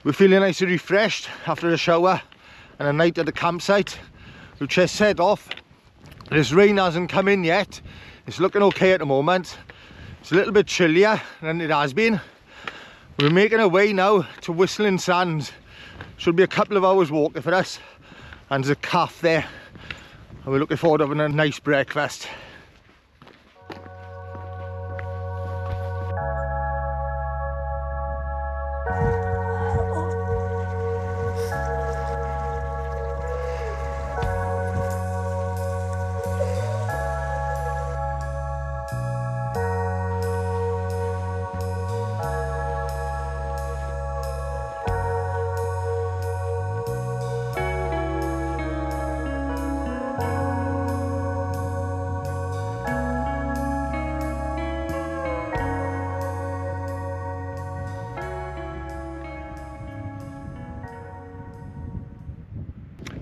We're feeling nice and refreshed after a shower and a night at the campsite. We've just set off. This rain hasn't come in yet. It's looking okay at the moment. It's a little bit chillier than it has been. We're making our way now to Whistling Sands. Should be a couple of hours walking for us. And there's a calf there. And we're looking forward to having a nice breakfast.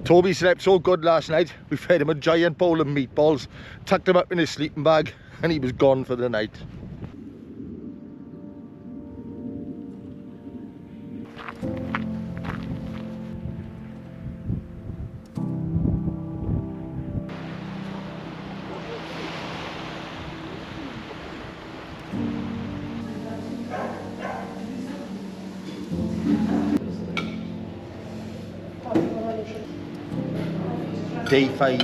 Toby slept so good last night, we fed him a giant bowl of meatballs, tucked him up in his sleeping bag, and he was gone for the night. Day 5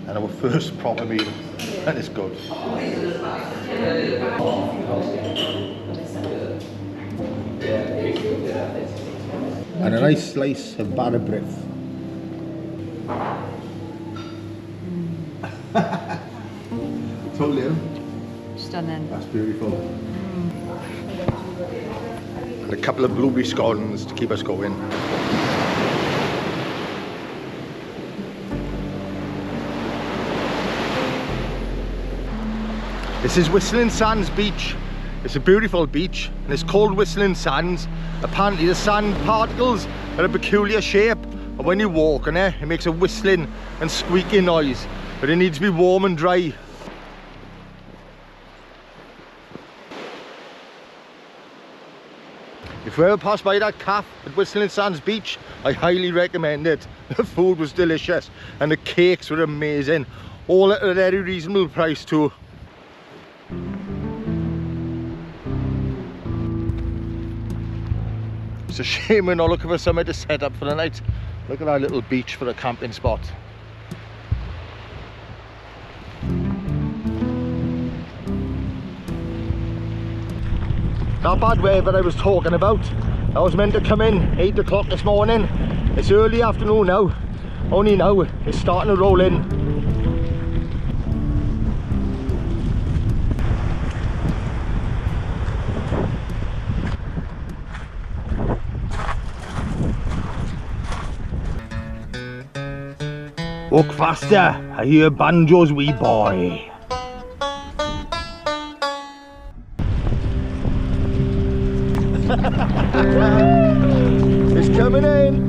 and our first proper meal, and it's good. And a nice slice of batter bread. Totally. Stunning. That's beautiful. And a couple of blueberry scones to keep us going. This is Whistling Sands Beach. It's a beautiful beach and it's called Whistling Sands. Apparently the sand particles are a peculiar shape, and when you walk on it, it makes a whistling and squeaking noise, but it needs to be warm and dry. If you ever pass by that calf at Whistling Sands Beach, I highly recommend it. The food was delicious and the cakes were amazing, all at a very reasonable price too. It's a shame we're not looking for somewhere to set up for the night. Look at our little beach for a camping spot. That bad weather I was talking about, I was meant to come in 8 o'clock this morning. It's early afternoon now. Only now it's starting to roll in. Walk faster, I hear banjos, wee boy. It's coming in.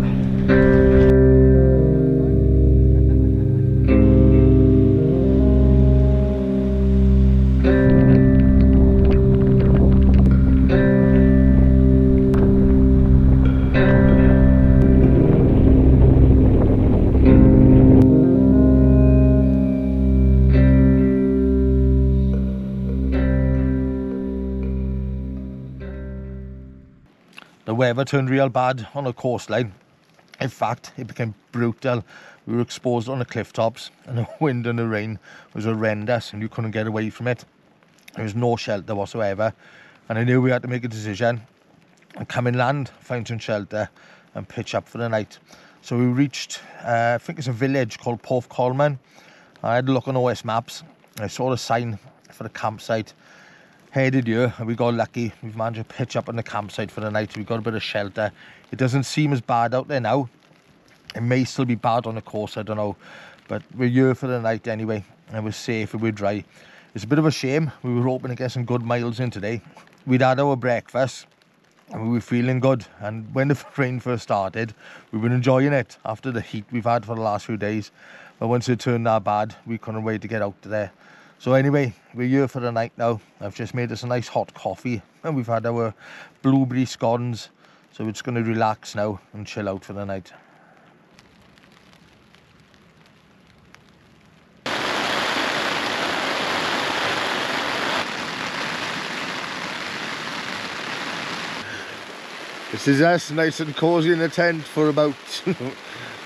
The weather turned real bad on the coastline. In fact, it became brutal. We were exposed on the cliff tops and the wind and the rain was horrendous and you couldn't get away from it. There was no shelter whatsoever, and I knew we had to make a decision and come inland, find some shelter and pitch up for the night. So we reached, I think it's a village called Porthmadog. I had a look on OS maps. I saw the sign for the campsite. Headed here and we got lucky. We've managed to pitch up on the campsite for the night. We've got a bit of shelter. It doesn't seem as bad out there now. It may still be bad on the coast, I don't know, but we're here for the night anyway and we're safe and we're dry. It's a bit of a shame. We were hoping to get some good miles in today. We'd had our breakfast and we were feeling good, and when the rain first started we were enjoying it after the heat we've had for the last few days, but once it turned that bad we couldn't wait to get out there. So anyway, we're here for the night now. I've just made us a nice hot coffee and we've had our blueberry scones, So we're just going to relax now and chill out for the night. This is us, nice and cosy in the tent for about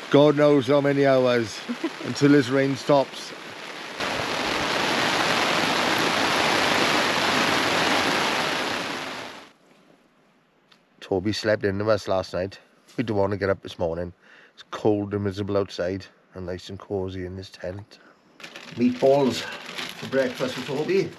God knows how many hours until this rain stops. Toby slept in with us last night. We don't want to get up this morning. It's cold and miserable outside and nice and cosy in this tent. Meatballs for breakfast for Toby.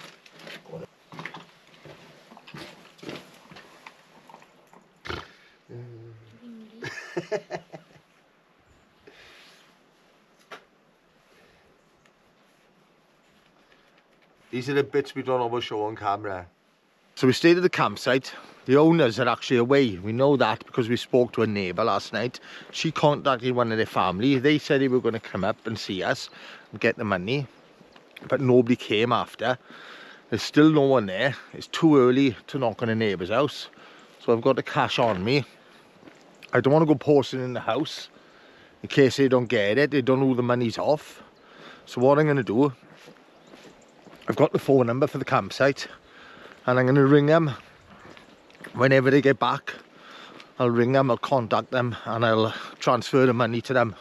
These are the bits we don't always show on camera. So we stayed at the campsite. The owners are actually away. We know that because we spoke to a neighbour last night. She contacted one of their family. They said they were going to come up and see us and get the money, but nobody came after. There's still no one there. It's too early to knock on a neighbour's house, so I've got the cash on me. I don't want to go posting in the house in case they don't get it. They don't know the money's off. So what I'm going to do, I've got the phone number for the campsite and I'm going to ring them whenever they get back. I'll ring them, I'll contact them and I'll transfer the money to them.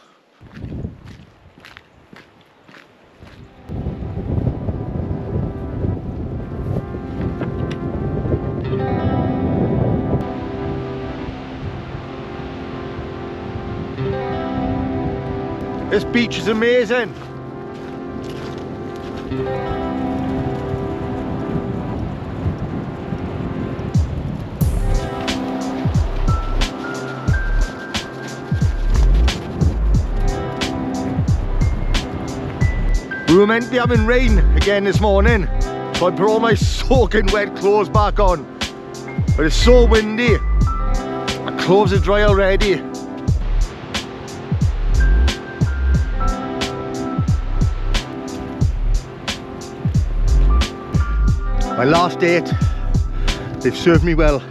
This beach is amazing. We were meant to be having rain again this morning, so I put all my soaking wet clothes back on. But it's so windy. My clothes are dry already. My last date, they've served me well.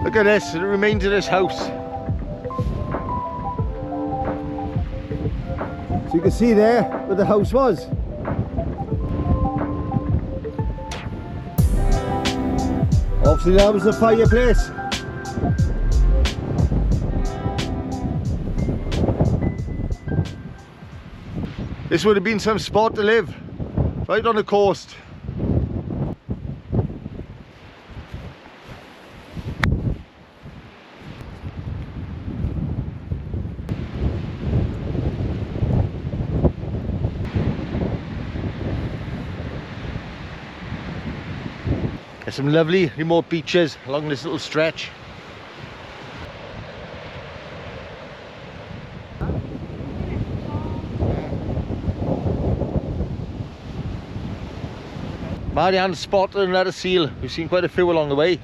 Look at this, the remains of this house. So you can see there where the house was. Obviously that was the fireplace. This would have been some spot to live, right on the coast. There's some lovely remote beaches along this little stretch. Marianne spotted another seal. We've seen quite a few along the way.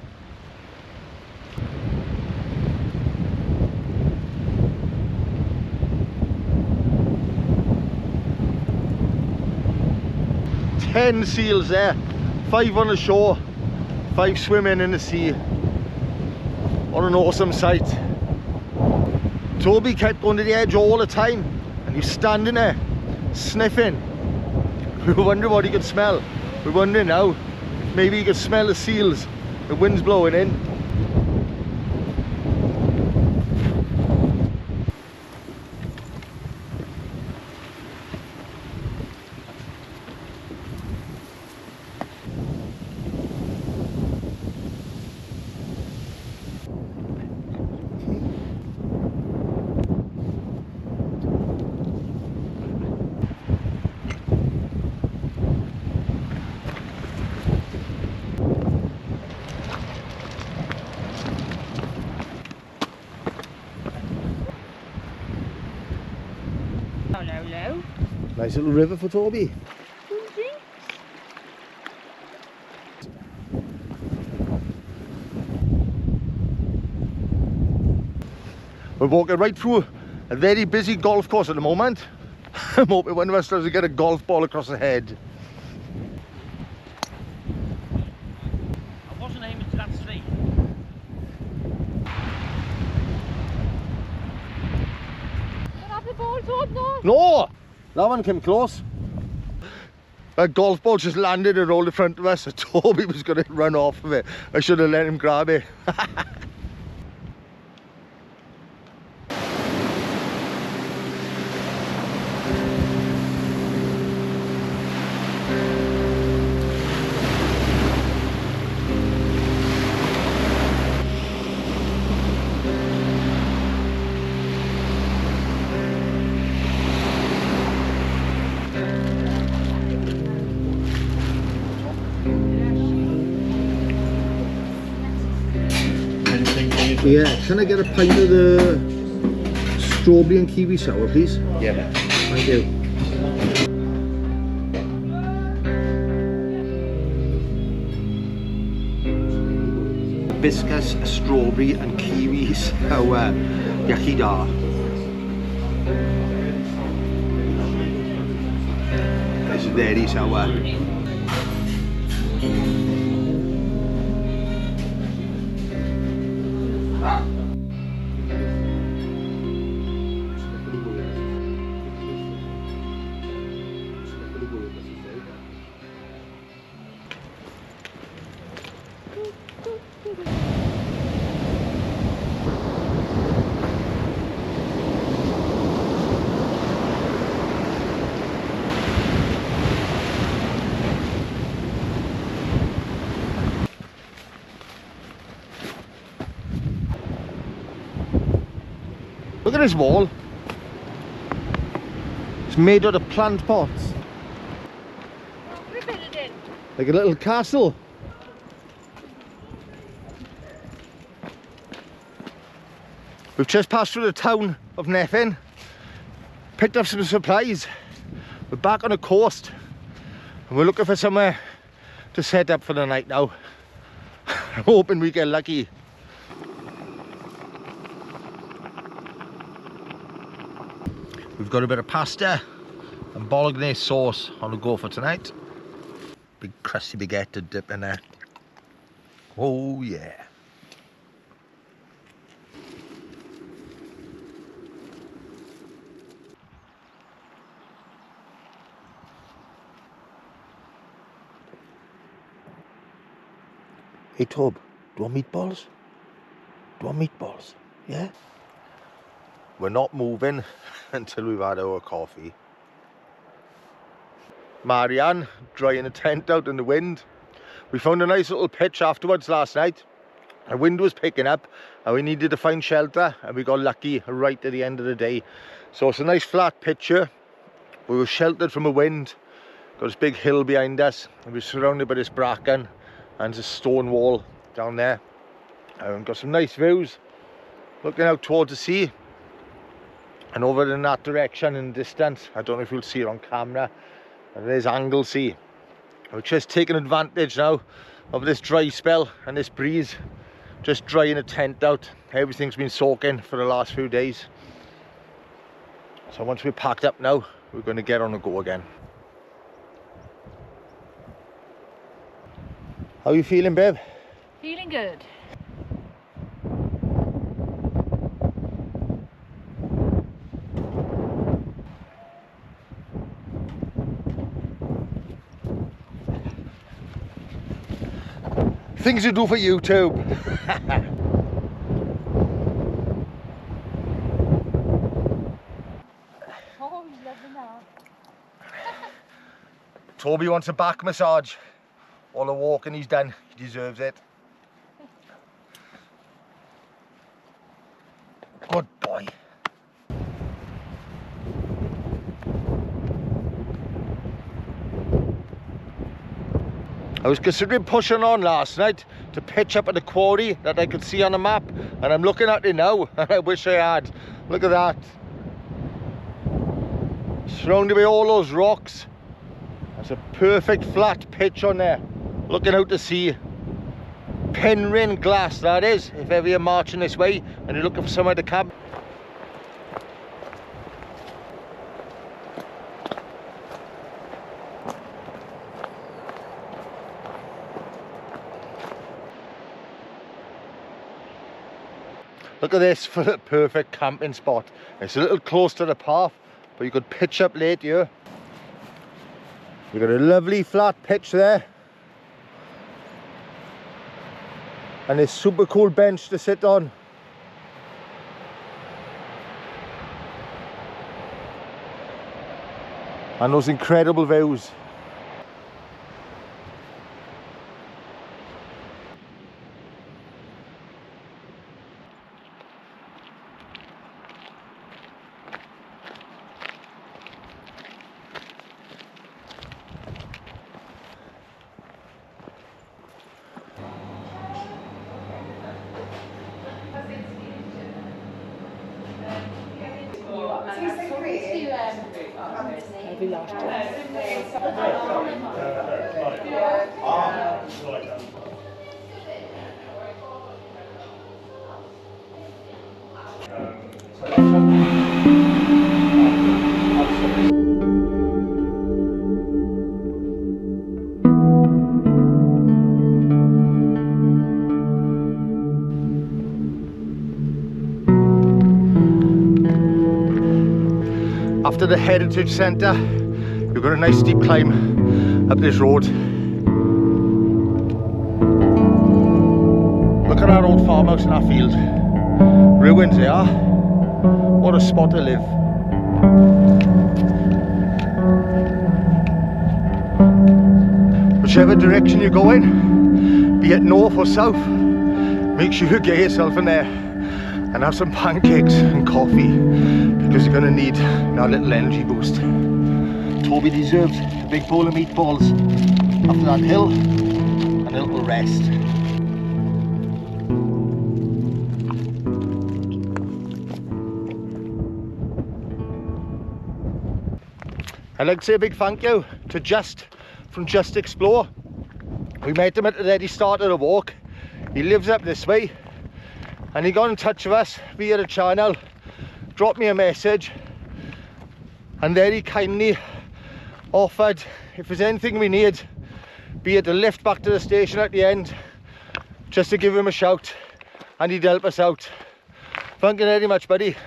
Ten seals there, 5 on the shore, 5 swimming in the sea. What an awesome sight. Toby kept going to the edge all the time and he's standing there sniffing. We were wondering what he could smell. We're wondering now, maybe you could smell the seals. The wind's blowing in. Hello. Nice little river for Toby. We're walking right through A very busy golf course at the moment. I'm hoping one of us doesn't get a golf ball across the head. I wasn't aiming to that street. Don't have the ball to no. No! That one came close. A golf ball just landed and rolled in front of us, so Toby was going to run off of it. I should have let him grab it. Yeah, can I get a pint of the strawberry and kiwi sour, please? Yeah. Thank you. Hibiscus, strawberry and kiwi sour yakida. It's very sour. Look at this wall. It's made out of plant pots. Like a little castle. We've just passed through the town of Caernarfon, picked up some supplies. We're back on the coast and we're looking for somewhere to set up for the night now. I'm hoping we get lucky. We've got a bit of pasta and bolognese sauce on the go for tonight. Big crusty baguette to dip in there. Oh yeah. Hey Tob, do you want meatballs? Do you want meatballs? Yeah? We're not moving until we've had our coffee. Marianne drying a tent out in the wind. We found a nice little pitch afterwards last night. The wind was picking up and we needed to find shelter and we got lucky right at the end of the day. So it's a nice flat pitch here. We were sheltered from the wind. Got this big hill behind us and we're surrounded by this bracken and there's a stone wall down there. And got some nice views looking out towards the sea. And over in that direction in the distance, I don't know if you'll see it on camera, there's Anglesey. We're just taking advantage now of this dry spell and this breeze. Just drying a tent out. Everything's been soaking for the last few days. So once we're packed up now, we're going to get on the go again. How are you feeling, babe? Feeling good. Things to do for YouTube. Oh, he's loving that. Toby wants a back massage. All the walking he's done, he deserves it. Good boy. I was considering pushing on last night to pitch up at the quarry that I could see on the map, and I'm looking at it now and I wish I had. Look at that. Surrounded by all those rocks. That's a perfect flat pitch on there. Looking out to sea. Penryn glass that is, if ever you're marching this way and you're looking for somewhere to camp. Look at this for the perfect camping spot. It's a little close to the path, but you could pitch up late here. You've got a lovely flat pitch there. And this super cool bench to sit on. And those incredible views. After the heritage centre, you've got a nice steep climb up this road. Look at our old farmhouse in our field. Ruins they are. What a spot to live. Whichever direction you're going, be it north or south, make sure you get yourself in there and have some pancakes and coffee, because you're going to need that little energy boost. Toby deserves a big bowl of meatballs after that hill and a little rest. I'd like to say a big thank you to Just from Just Explore. We met him at the very start of the walk. He lives up this way and he got in touch with us via the channel, dropped me a message, and very kindly offered if there's anything we need, be it a lift back to the station at the end, just to give him a shout and he'd help us out. Thank you very much, buddy.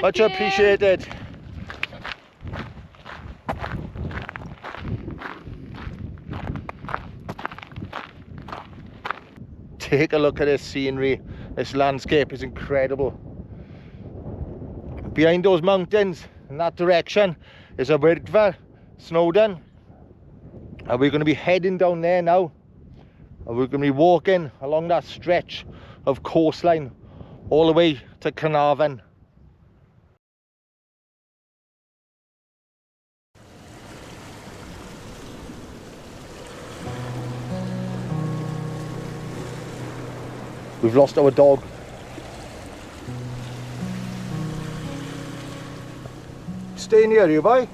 Much appreciated. Take a look at this scenery. This landscape is incredible. Behind those mountains in that direction is a river, Snowdon, and we're going to be heading down there now, and we're going to be walking along that stretch of coastline all the way to Caernarfon. We've lost our dog. Stay near you, boy.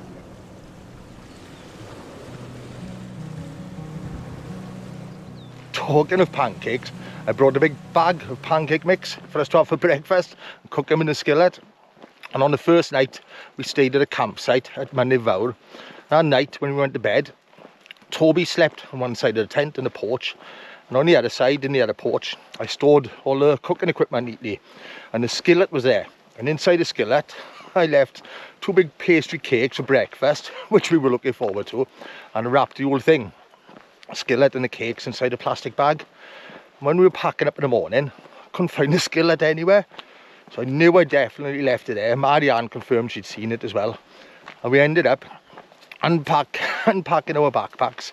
Talking of pancakes, I brought a big bag of pancake mix for us to have for breakfast and cook them in the skillet. And on the first night, we stayed at a campsite at Mynydfawr. That night, when we went to bed, Toby slept on one side of the tent in the porch, and on the other side, in the other porch, I stored all the cooking equipment neatly, and the skillet was there. And inside the skillet, I left 2 big pastry cakes for breakfast, which we were looking forward to, and wrapped the whole thing, skillet and the cakes, inside a plastic bag. When we were packing up in the morning, I couldn't find the skillet anywhere, so I knew I definitely left it there. Marianne confirmed she'd seen it as well, and we ended up unpacking our backpacks.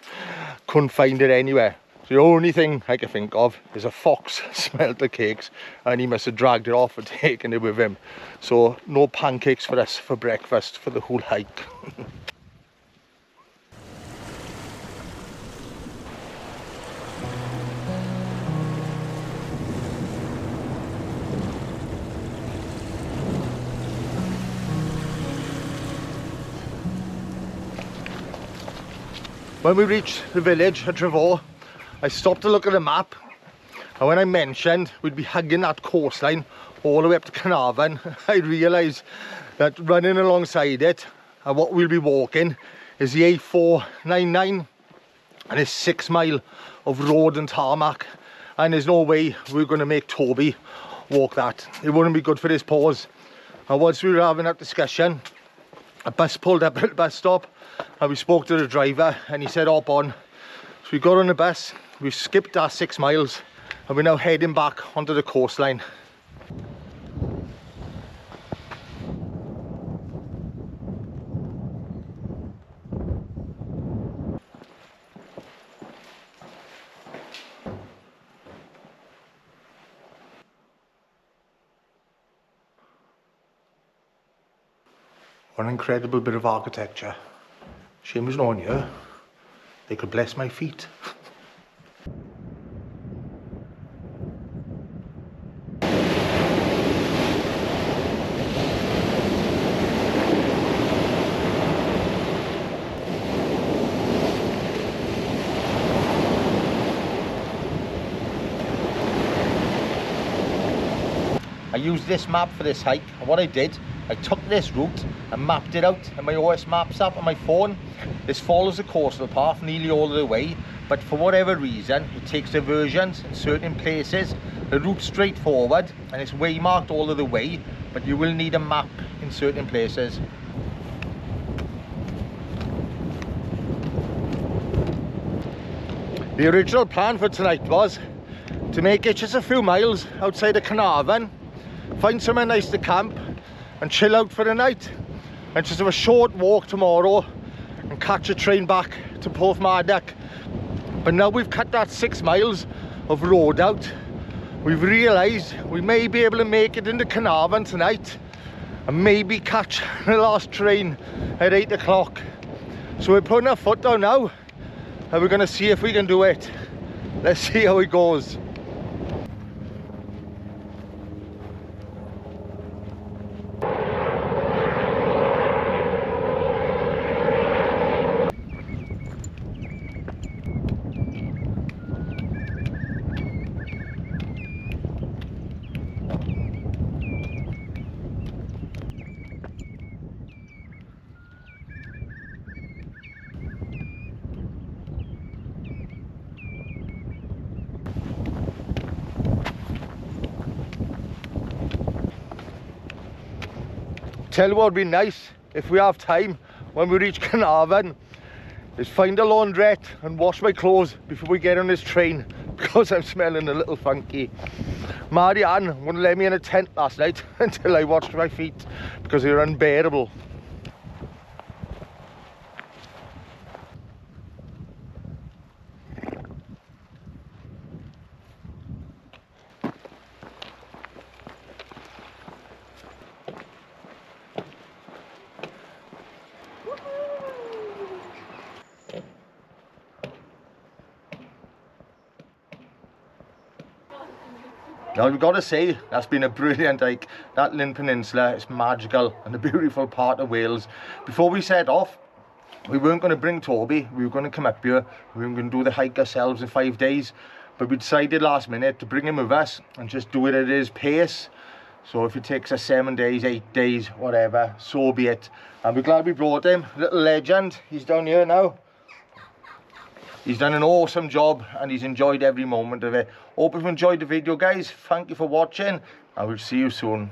Couldn't find it anywhere. The only thing I can think of is a fox smelled the cakes and he must have dragged it off and taken it with him. So no pancakes for us for breakfast for the whole hike. When we reached the village at Trevor, I stopped to look at the map, and when I mentioned we'd be hugging that coastline all the way up to Caernarfon, I realised that running alongside it and what we'll be walking is the A499, and it's 6 mile of road and tarmac, and there's no way we're going to make Toby walk that. It wouldn't be good for his paws. And once we were having that discussion, a bus pulled up at the bus stop and we spoke to the driver and he said hop on. So we got on the bus, we skipped our 6 miles and we're now heading back onto the coastline. What an incredible bit of architecture. Shame there's no one here. They could bless my feet. I used this map for this hike, and what I did, I took this route and mapped it out in my OS Maps app on my phone. This follows the coastal path nearly all the way, but for whatever reason, it takes diversions in certain places. The route's straightforward and it's waymarked all of the way, but you will need a map in certain places. The original plan for tonight was to make it just a few miles outside of Caernarfon, find somewhere nice to camp and chill out for the night, and just have a short walk tomorrow and catch a train back to Porthmadog. But now we've cut that 6 miles of road out, we've realised we may be able to make it into Caernarfon tonight and maybe catch the last train at 8 o'clock. So we're putting our foot down now and we're going to see if we can do it. Let's see how it goes. Tell you what would be nice if we have time when we reach Caernarfon is find a laundrette and wash my clothes before we get on this train, because I'm smelling a little funky. Marianne wouldn't let me in a tent last night until I washed my feet because they were unbearable. Now we've got to say, that's been a brilliant hike. That Llŷn Peninsula is magical and a beautiful part of Wales. Before we set off, we weren't going to bring Toby, we were going to come up here, we were going to do the hike ourselves in 5 days, but we decided last minute to bring him with us and just do it at his pace. So if it takes us 7 days, 8 days, whatever, so be it. And we're glad we brought him. Little legend, he's down here now. He's done an awesome job and he's enjoyed every moment of it. Hope you've enjoyed the video, guys. Thank you for watching. I will see you soon.